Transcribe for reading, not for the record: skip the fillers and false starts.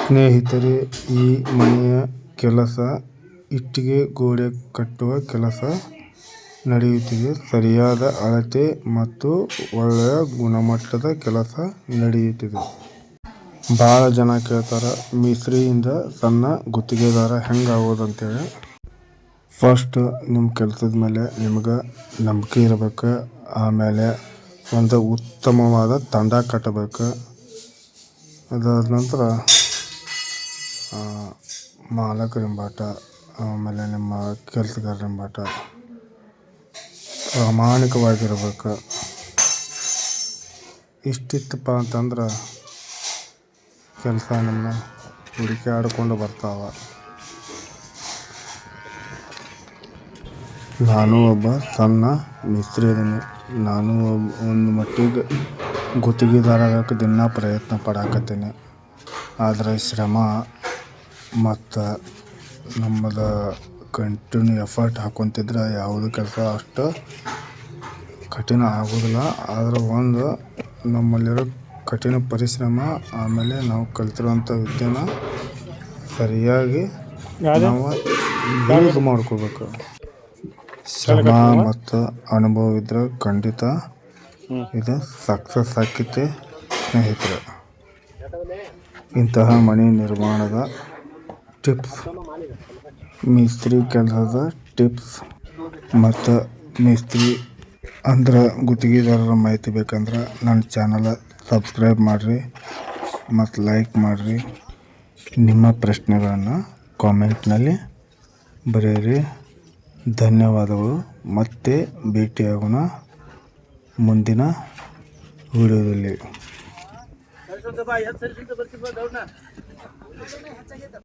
ಸ್ನೇಹಿತರೆ, ಈ ಮನೆಯ ಕೆಲಸ ಇಟ್ಟಿಗೆ ಗೋಡೆ ಕಟ್ಟುವ ಕೆಲಸ ನಡೆಯುತ್ತಿದೆ. ಸರಿಯಾದ ಅಳತೆ ಮತ್ತು ಒಳ್ಳೆಯ ಗುಣಮಟ್ಟದ ಕೆಲಸ ನಡೆಯುತ್ತಿದೆ. ಭಾಳ ಜನ ಕೇಳ್ತಾರ, ಮೇಸ್ತ್ರಿಯಿಂದ ಸಣ್ಣ ಗುತ್ತಿಗೆದಾರ ಹೆಂಗ್ ಆಗೋದಂತೇಳಿ. ಫಸ್ಟ್ ನಿಮ್ಮ ಕೆಲಸದ ಮೇಲೆ ನಿಮ್ಗೆ ನಂಬಿಕೆ ಇರಬೇಕು. ಆಮೇಲೆ ಒಂದು ಉತ್ತಮವಾದ ತಂಡ ಕಟ್ಟಬೇಕು. ಅದಾದ ನಂತರ ಮಾಲಕರಿಂಬಾಟ, ಆಮೇಲೆ ನಿಮ್ಮ ಕೆಲಸಗಾರರಿಂಬಾಟ ಪ್ರಾಮಾಣಿಕವಾಗಿರ್ಬೇಕು. ಇಷ್ಟಿತ್ತಪ್ಪ ಅಂತಂದ್ರೆ ಕೆಲಸ ನಿಮ್ಮ ಹುಡುಕಾಡ್ಕೊಂಡು ಬರ್ತಾವ. ನಾನು ಒಬ್ಬ ಸಣ್ಣ ಮೇಸ್ತ್ರಿ ಅದೀನಿ. ನಾನು ಒಂದು ಮಟ್ಟಿಗೆ ಗುತ್ತಿಗೆದಾರ ಆಗಕ್ಕೆ ದಿನ ಪ್ರಯತ್ನ ಪಡಾಕತ್ತೀನಿ. ಆದರೆ ಶ್ರಮ ಮತ್ತು ನಮ್ಮದು ಕಂಟಿನ್ಯೂ ಎಫರ್ಟ್ ಹಾಕ್ಕೊಂತಿದ್ರೆ ಯಾವುದೂ ಕೆಲಸ ಅಷ್ಟು ಕಠಿಣ ಆಗೋದಿಲ್ಲ. ಆದರೆ ಒಂದು ನಮ್ಮಲ್ಲಿರೋ ಕಠಿಣ ಪರಿಶ್ರಮ, ಆಮೇಲೆ ನಾವು ಕಲ್ತಿರೋಂಥ ವಿದ್ಯೆನ ಸರಿಯಾಗಿ ನಾವು ಯೂಸ್ ಮಾಡ್ಕೋಬೇಕು. ಶ್ರಮ ಮತ್ತು ಅನುಭವ ಇದ್ರೆ ಖಂಡಿತ ಇದು ಸಕ್ಸಸ್ ಆಕ್ಕೈತೆ ಸ್ನೇಹಿತರೆ. ಇಂತಹ ಮನೆ ನಿರ್ಮಾಣದ ಟಿಪ್ಸ್, ಮೇಸ್ತ್ರಿ ಕೆಲಸದ ಟಿಪ್ಸ್ ಮತ್ತು ಮೇಸ್ತ್ರಿ ಅಂದ್ರೆ ಗುತ್ತಿಗೆದಾರರ ಮಾಹಿತಿ ಬೇಕಂದ್ರೆ ನನ್ನ ಚಾನಲ್ ಸಬ್ಸ್ಕ್ರೈಬ್ ಮಾಡಿರಿ ಮತ್ತು ಲೈಕ್ ಮಾಡಿರಿ. ನಿಮ್ಮ ಪ್ರಶ್ನೆಗಳನ್ನು ಕಾಮೆಂಟ್ನಲ್ಲಿ ಬರೆಯಿರಿ. ಧನ್ಯವಾದಗಳು. ಮತ್ತೆ ಭೇಟಿಯಾಗೋಣ ಮುಂದಿನ ವಿಡಿಯೋದಲ್ಲಿ.